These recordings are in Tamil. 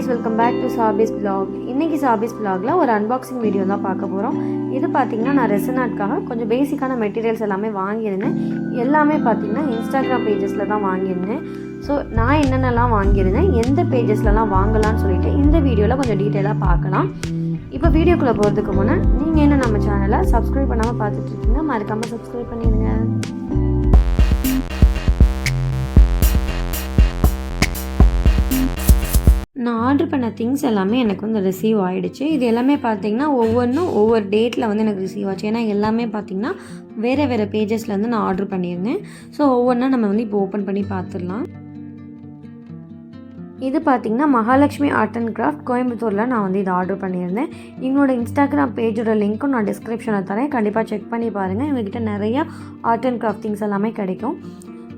guys, welcome back to Sabi's vlog. இன்னைக்கு Sabi's vlogல ஒரு unboxing வீடியோ தான் பார்க்க போறோம். இது பாத்தீங்கன்னா நான் resin artக்காக கொஞ்சம் பேசிக்கான மெட்டீரியல்ஸ் எல்லாமே வாங்கியிருந்தேன். எல்லாமே பாத்தீங்கன்னா Instagram pagesல தான் வாங்கியிருந்தேன். ஸோ நான் என்னென்னலாம் வாங்கியிருந்தேன், எந்த பேஜஸ்லலாம் வாங்கலாம்னு சொல்லிட்டு இந்த வீடியோவில் கொஞ்சம் டீட்டெயிலாக பார்க்கலாம். இப்போ வீடியோக்குள்ளே போகிறதுக்கு முன்னே நீங்கள் என்ன நம்ம சேனலை சப்ஸ்கிரைப் பண்ணாமல் பார்த்துட்டு இருக்கீங்க, மறக்காமல் சப்ஸ்கிரைப் பண்ணிடுங்க. நான் ஆர்டர் பண்ண திங்ஸ் எல்லாமே எனக்கு வந்து ரிசீவ் ஆகிடுச்சு. இது எல்லாமே பார்த்திங்கன்னா ஒவ்வொன்றும் ஒவ்வொரு டேட்டில் வந்து எனக்கு ரிசீவ் ஆச்சு. ஏன்னா எல்லாமே பார்த்திங்கன்னா வேறு வேறு பேஜஸில் வந்து நான் ஆர்டர் பண்ணியிருந்தேன். ஸோ ஒவ்வொன்றா நம்ம வந்து இப்போ ஓப்பன் பண்ணி பார்த்துடலாம். இது பார்த்திங்கன்னா மகாலட்சுமி ஆர்ட் அண்ட் கிராஃப்ட் கோயம்புத்தூரில் நான் வந்து இதை ஆர்டர் பண்ணியிருந்தேன். எங்களோட இன்ஸ்டாகிராம் பேஜோட லிங்க்கும் நான் டிஸ்கிரிப்ஷனில் தரேன், கண்டிப்பாக செக் பண்ணி பாருங்கள். எங்ககிட்ட நிறையா ஆர்ட் அண்ட் கிராஃப்ட் திங்ஸ் எல்லாமே கிடைக்கும்.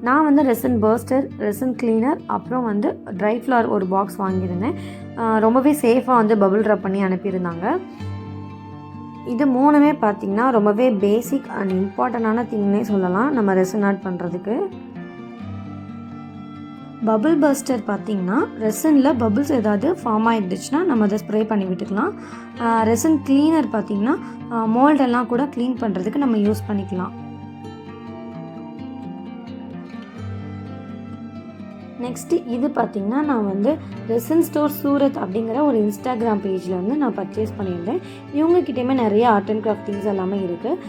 நான் வந்து ரெசின் பர்ஸ்டர், ரெசின் கிளீனர், அப்புறம் வந்து ட்ரை ஃப்ளவர் ஒரு பாக்ஸ் வாங்கியிருந்தேன். ரொம்பவே சேஃபாக வந்து பபுள் ரப் பண்ணி அனுப்பியிருந்தாங்க. இது மூணுமே பார்த்திங்கன்னா ரொம்பவே பேசிக் அண்ட் இம்பார்ட்டண்டான திங்னே சொல்லலாம் நம்ம ரெசின் ஆர்ட் பண்ணுறதுக்கு. பபுள் பர்ஸ்டர் பார்த்திங்கன்னா ரெசினில் பபுள்ஸ் ஏதாவது ஃபார்ம் ஆகிடுச்சுன்னா நம்ம அதை ஸ்ப்ரே பண்ணி விட்டுக்கலாம். ரெசின் கிளீனர் பார்த்திங்கன்னா மோல்டெல்லாம் கூட க்ளீன் பண்ணுறதுக்கு நம்ம யூஸ் பண்ணிக்கலாம். நெக்ஸ்ட்டு இது பார்த்திங்கன்னா நான் வந்து ரெசின்ஸ்டோர் சூரத் அப்படிங்கிற ஒரு இன்ஸ்டாகிராம் பேஜில் வந்து நான் பர்ச்சேஸ் பண்ணியிருந்தேன். இவங்ககிட்டயுமே நிறைய ஆர்ட் அண்ட் கிராஃப்ட் திங்ஸ் எல்லாமே இருக்குது.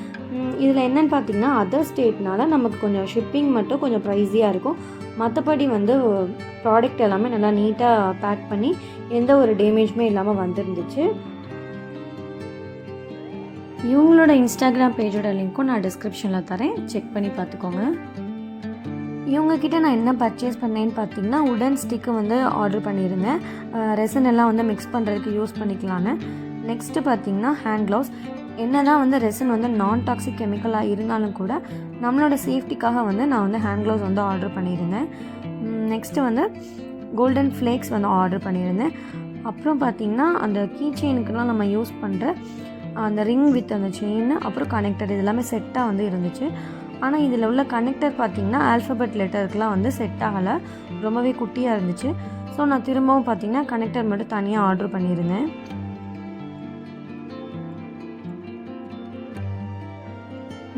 இதில் என்னென்னு பார்த்திங்கன்னா அதர் ஸ்டேட்னால நமக்கு கொஞ்சம் ஷிப்பிங் மட்டும் கொஞ்சம் ப்ரைஸியாக இருக்கும். மற்றபடி வந்து ப்ராடக்ட் எல்லாமே நல்லா நீட்டாக பேக் பண்ணி எந்த ஒரு டேமேஜுமே இல்லாமல் வந்துருந்துச்சு. இவங்களோட இன்ஸ்டாகிராம் பேஜோட லிங்க்கும் நான் டிஸ்கிரிப்ஷனில் தரேன், செக் பண்ணி பார்த்துக்கோங்க. இவங்கக்கிட்ட நான் என்ன பர்ச்சேஸ் பண்ணேன்னு பார்த்தீங்கன்னா உடன் ஸ்டிக்கு வந்து ஆர்டர் பண்ணியிருந்தேன். ரெசின் எல்லாம் வந்து மிக்ஸ் பண்ணுறதுக்கு யூஸ் பண்ணிக்கலான்னு. நெக்ஸ்ட்டு பார்த்தீங்கன்னா ஹேண்ட் க்ளவுஸ். என்ன தான் வந்து ரெசின் வந்து நான் டாக்ஸிக் கெமிக்கலாக இருந்தாலும் கூட நம்மளோட சேஃப்டிக்காக வந்து நான் வந்து ஹேண்ட் க்ளவுஸ் வந்து ஆர்டர் பண்ணியிருந்தேன். நெக்ஸ்ட்டு வந்து கோல்டன் ஃப்ளேக்ஸ் வந்து ஆர்டர் பண்ணியிருந்தேன். அப்புறம் பார்த்திங்கன்னா அந்த கீ செயினுக்கெலாம் நம்ம யூஸ் பண்ணுற அந்த ரிங் வித் அந்த செயின், அப்புறம் கனெக்டர், இது எல்லாமே செட்டாக வந்து இருந்துச்சு. ஆனால் இதில் உள்ள கனெக்டர் பார்த்திங்கன்னா ஆல்ஃபபெட் லெட்டருக்குலாம் வந்து செட் ஆகலை, ரொம்பவே குட்டியாக இருந்துச்சு. ஸோ நான் திரும்பவும் பார்த்திங்கன்னா கனெக்டர் மட்டும் தனியாக ஆர்டர் பண்ணியிருந்தேன்.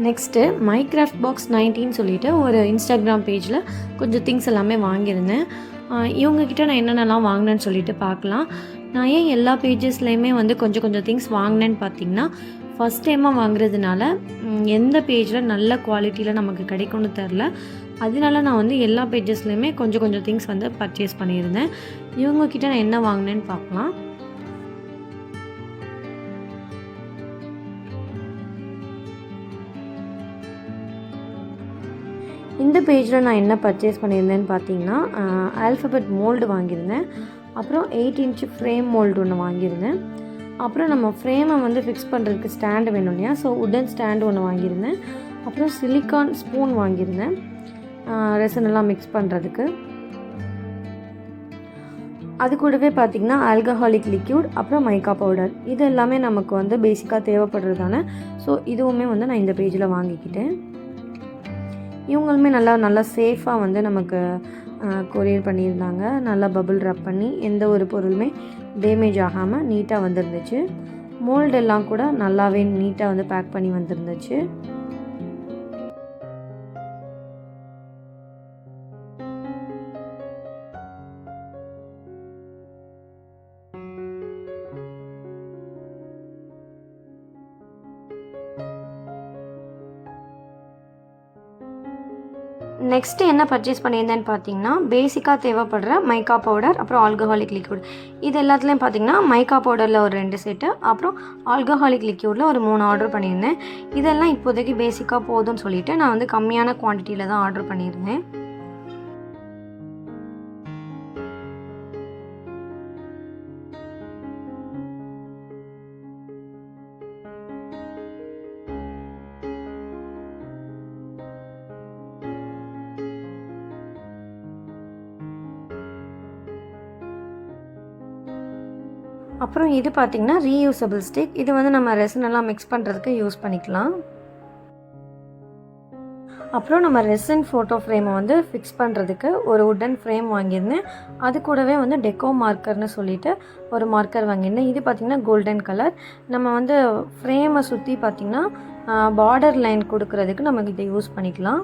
நெக்ஸ்ட்டு மைக்ராஃப்ட் பாக்ஸ் 19 சொல்லிவிட்டு ஒரு இன்ஸ்டாகிராம் பேஜில் கொஞ்சம் திங்ஸ் எல்லாமே வாங்கியிருந்தேன். இவங்கக்கிட்ட நான் என்னென்னலாம் வாங்கினேன்னு சொல்லிட்டு பார்க்கலாம். நான் ஏன் எல்லா பேஜஸ்லேயுமே வந்து கொஞ்சம் கொஞ்சம் திங்ஸ் வாங்கினேன்னு பார்த்திங்கன்னா, ஃபஸ்ட் டைமாக வாங்குறதுனால எந்த பேஜில் நல்ல குவாலிட்டியில் நமக்கு கிடைக்கும்னு தெரில. அதனால நான் வந்து எல்லா பேஜஸ்லேயுமே கொஞ்சம் கொஞ்சம் திங்ஸ் வந்து பர்ச்சேஸ் பண்ணியிருந்தேன். இவங்கக்கிட்ட நான் என்ன வாங்கினேன்னு பார்க்கலாம். இந்த பேஜில் நான் என்ன பர்ச்சேஸ் பண்ணியிருந்தேன்னு பார்த்தீங்கன்னா ஆல்ஃபபெட் மோல்டு வாங்கியிருந்தேன். அப்புறம் 8 இன்ச் ஃப்ரேம் மோல்டு ஒன்று வாங்கியிருந்தேன். அப்புறம் நம்ம ஃப்ரேமை வந்து ஃபிக்ஸ் பண்ணுறதுக்கு ஸ்டாண்டு வேணும் இல்லையா, ஸோ உடன் ஸ்டாண்டு ஒன்று வாங்கியிருந்தேன். அப்புறம் சிலிக்கான் ஸ்பூன் வாங்கியிருந்தேன் ரெசினெல்லாம் மிக்ஸ் பண்ணுறதுக்கு. அது கூடவே பார்த்திங்கன்னா ஆல்கஹாலிக் லிக்யூட், அப்புறம் மைக்கா பவுடர், இது எல்லாமே நமக்கு வந்து பேசிக்காக தேவைப்படுறதான. ஸோ இதுவுமே வந்து நான் இந்த பேஜில் வாங்கிக்கிட்டேன். இவங்களுமே நல்லா சேஃபாக வந்து நமக்கு கொரியர் பண்ணியிருந்தாங்க. நல்லா பபுள் ரப் பண்ணி எந்த ஒரு பொருளுமே டேமேஜ் ஆகாமல் நீட்டாக வந்துருந்துச்சு. மோல்டெல்லாம் கூட நல்லாவே நீட்டாக வந்து பேக் பண்ணி வந்துருந்துச்சு. நெக்ஸ்ட்டு என்ன பர்ச்சேஸ் பண்ணியிருந்தேன்னு பார்த்தீங்கன்னா பேசிக்காக தேவைப்படுற மைக்கா பவுடர், அப்புறம் ஆல்கஹாலிக் லிக்யூட். இது எல்லாத்துலேயும் பார்த்தீங்கன்னா மைக்கா பவுடரில் ஒரு 2 செட்டு, அப்புறம் ஆல்கஹாலிக் லிக்யூடில் ஒரு 3 ஆர்டர் பண்ணியிருந்தேன். இதெல்லாம் இப்போதைக்கு பேசிக்காக போதும்னு சொல்லிவிட்டு நான் வந்து கம்மியான குவான்டிட்டியில் தான் ஆர்டர் பண்ணியிருந்தேன். அப்புறம் இது பார்த்திங்கன்னா ரீயூசபிள் ஸ்டிக். இது வந்து நம்ம ரெசினெல்லாம் மிக்ஸ் பண்ணுறதுக்கு யூஸ் பண்ணிக்கலாம். அப்புறம் நம்ம ரெசின் ஃபோட்டோ ஃப்ரேமை வந்து ஃபிக்ஸ் பண்ணுறதுக்கு ஒரு உட்டன் ஃப்ரேம் வாங்கியிருந்தேன். அது கூடவே வந்து டெக்கோ மார்க்கர்னு சொல்லிட்டு ஒரு மார்க்கர் வாங்கியிருந்தேன். இது பார்த்திங்கன்னா கோல்டன் கலர். நம்ம வந்து ஃப்ரேமை சுற்றி பார்த்திங்கன்னா பார்டர் லைன் கொடுக்கறதுக்கு நமக்கு இதை யூஸ் பண்ணிக்கலாம்.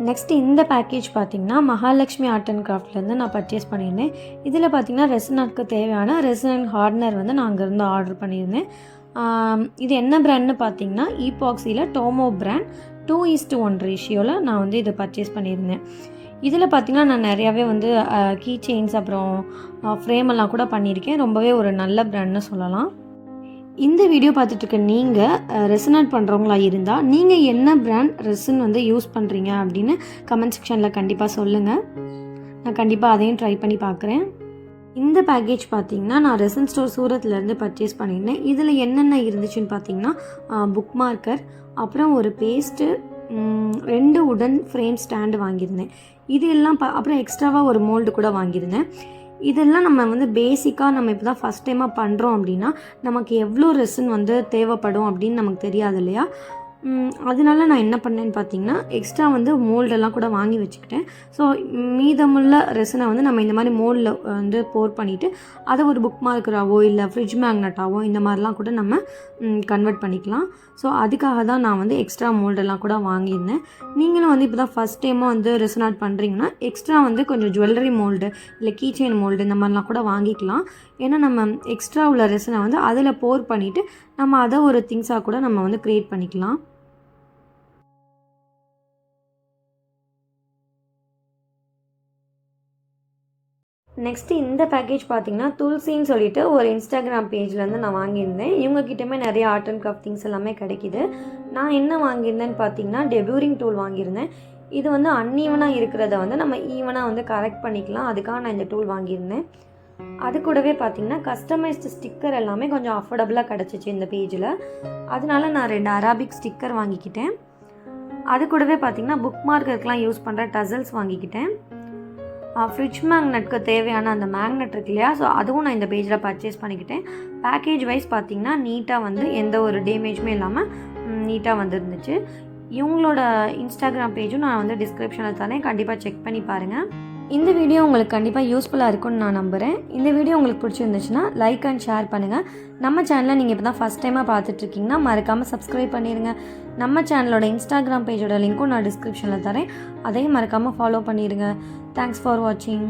நெக்ஸ்ட் இந்த பேக்கேஜ் பார்த்திங்கன்னா மகாலட்சுமி ஆர்ட் அண்ட் கிராஃப்ட்லேருந்து நான் பர்ச்சேஸ் பண்ணியிருந்தேன். இதில் பார்த்திங்கன்னா ரெசின் ஆர்ட்க்கு தேவையான ரெசின் அண்ட் ஹார்ட்னர் வந்து நான் அங்கேருந்து ஆர்டர் பண்ணியிருந்தேன். இது என்ன பிராண்ட்னு பார்த்திங்கன்னா ஈபாக்ஸியில் டோமோ பிராண்ட் 2:1 ரேஷியோவில் நான் வந்து இதை பர்ச்சேஸ் பண்ணியிருந்தேன். இதில் பார்த்திங்கன்னா நான் நிறையாவே வந்து கீ செயின்ஸ் அப்புறம் ஃப்ரேமெல்லாம் கூட பண்ணியிருக்கேன். ரொம்பவே ஒரு நல்ல பிராண்ட்னு சொல்லலாம். இந்த வீடியோ பார்த்துட்ருக்க நீங்கள் ரெசின் ஆர்ட் பண்ணுறவங்களா இருந்தால் நீங்கள் என்ன பிராண்ட் ரெசின் வந்து யூஸ் பண்ணுறீங்க அப்படின்னு கமெண்ட் செக்ஷனில் கண்டிப்பாக சொல்லுங்கள். நான் கண்டிப்பாக அதையும் ட்ரை பண்ணி பார்க்குறேன். இந்த பேக்கேஜ் பார்த்திங்கன்னா நான் ரெசின் ஸ்டோர் சூரத்லேருந்து பர்ச்சேஸ் பண்ணியிருந்தேன். இதில் என்னென்ன இருந்துச்சுன்னு பார்த்திங்கன்னா புக் மார்க்கர், அப்புறம் ஒரு பேஸ்ட்டு, 2 உடன் ஃப்ரேம் ஸ்டாண்டு வாங்கியிருந்தேன். இது எல்லாம் அப்புறம் எக்ஸ்ட்ராவாக ஒரு மோல்டு கூட வாங்கியிருந்தேன். இதெல்லாம் நம்ம வந்து பேசிக்காக நம்ம இப்போ தான் ஃபஸ்ட் டைமாக பண்ணுறோம் அப்படின்னா நமக்கு எவ்வளோ ரெசின் வந்து தேவைப்படும் அப்படின்னு நமக்கு தெரியாது இல்லையா? அதனால நான் என்ன பண்ணேன்னு பார்த்தீங்கன்னா எக்ஸ்ட்ரா வந்து மோல்டெல்லாம் கூட வாங்கி வச்சுக்கிட்டேன். ஸோ மீதமுள்ள ரெசினை வந்து நம்ம இந்த மாதிரி மோல்டில் வந்து போர் பண்ணிவிட்டு அதை ஒரு புக் மார்க்கராகவோ இல்லை ஃப்ரிட்ஜ் மேக்னட்டாவோ இந்த மாதிரிலாம் கூட நம்ம கன்வெர்ட் பண்ணிக்கலாம். ஸோ அதுக்காக தான் நான் வந்து எக்ஸ்ட்ரா மோல்டெல்லாம் கூட வாங்கியிருந்தேன். நீங்களும் வந்து இப்போ தான் ஃபஸ்ட் டைமாக வந்து ரெசின் ஆர்ட் பண்ணுறீங்கன்னா எக்ஸ்ட்ரா வந்து கொஞ்சம் ஜுவல்லரி மோல்டு இல்லை கீ செயின் மோல்டு இந்த மாதிரிலாம் கூட வாங்கிக்கலாம். ஏன்னா நம்ம எக்ஸ்ட்ரா உள்ள ரெசினை வந்து அதில் போர் பண்ணிவிட்டு நம்ம அதை ஒரு திங்ஸாக கூட நம்ம வந்து க்ரியேட் பண்ணிக்கலாம். நெக்ஸ்ட்டு இந்த பேக்கேஜ் பார்த்திங்கன்னா துல்சின்னு சொல்லிட்டு ஒரு இன்ஸ்டாகிராம் பேஜ்லேருந்து நான் வாங்கியிருந்தேன். இவங்ககிட்டமே நிறைய ஆர்ட் அண்ட் கிராஃப்ட் திங்ஸ் எல்லாமே கிடைக்கிது. நான் என்ன வாங்கியிருந்தேன்னு பார்த்தீங்கன்னா டெபியூரிங் டூல் வாங்கியிருந்தேன். இது வந்து அன்ஈவனாக இருக்கிறத வந்து நம்ம ஈவனாக வந்து கரெக்ட் பண்ணிக்கலாம். அதுக்காக நான் இந்த டூல் வாங்கியிருந்தேன். அது கூடவே பார்த்திங்கன்னா கஸ்டமைஸ்டு ஸ்டிக்கர் எல்லாமே கொஞ்சம் அஃபோர்டபுளாக கிடச்சிச்சு இந்த பேஜில். அதனால நான் 2 அரபிக் ஸ்டிக்கர் வாங்கிக்கிட்டேன். அது கூடவே பார்த்திங்கன்னா புக் மார்க்கருக்கெலாம் யூஸ் பண்ணுற டசல்ஸ் வாங்கிக்கிட்டேன். ஃப்ரிட்ஜ் மேக்னெட்க்கு தேவையான அந்த மேக்னெட் இருக்கு இல்லையா, ஸோ அதுவும் நான் இந்த பேஜில் பர்ச்சேஸ் பண்ணிக்கிட்டேன். பேக்கேஜ் வைஸ் பார்த்திங்கன்னா நீட்டாக வந்து எந்த ஒரு டேமேஜுமே இல்லாமல் நீட்டாக வந்துருந்துச்சு. இவங்களோட இன்ஸ்டாகிராம் பேஜும் நான் வந்து டிஸ்கிரிப்ஷனில் தரேன், கண்டிப்பாக செக் பண்ணி பாருங்கள். இந்த வீடியோ உங்களுக்கு கண்டிப்பாக யூஸ்ஃபுல்லாக இருக்கும்னு நான் நம்புகிறேன். இந்த வீடியோ உங்களுக்கு பிடிச்சிருந்துச்சுன்னா லைக் அண்ட் ஷேர் பண்ணுங்கள். நம்ம சேனலை நீங்கள் இப்போ தான் ஃபஸ்ட் டைமாக பார்த்துட்ருக்கீங்கன்னா மறக்காமல் சப்ஸ்கிரைப் பண்ணிடுங்க. நம்ம சேனலோட இன்ஸ்டாகிராம் பேஜோட லிங்க்கும் நான் டிஸ்கிரிப்ஷனில் தரேன், அதையும் மறக்காமல் ஃபாலோ பண்ணிடுங்க. தேங்க்ஸ் ஃபார் வாட்சிங்.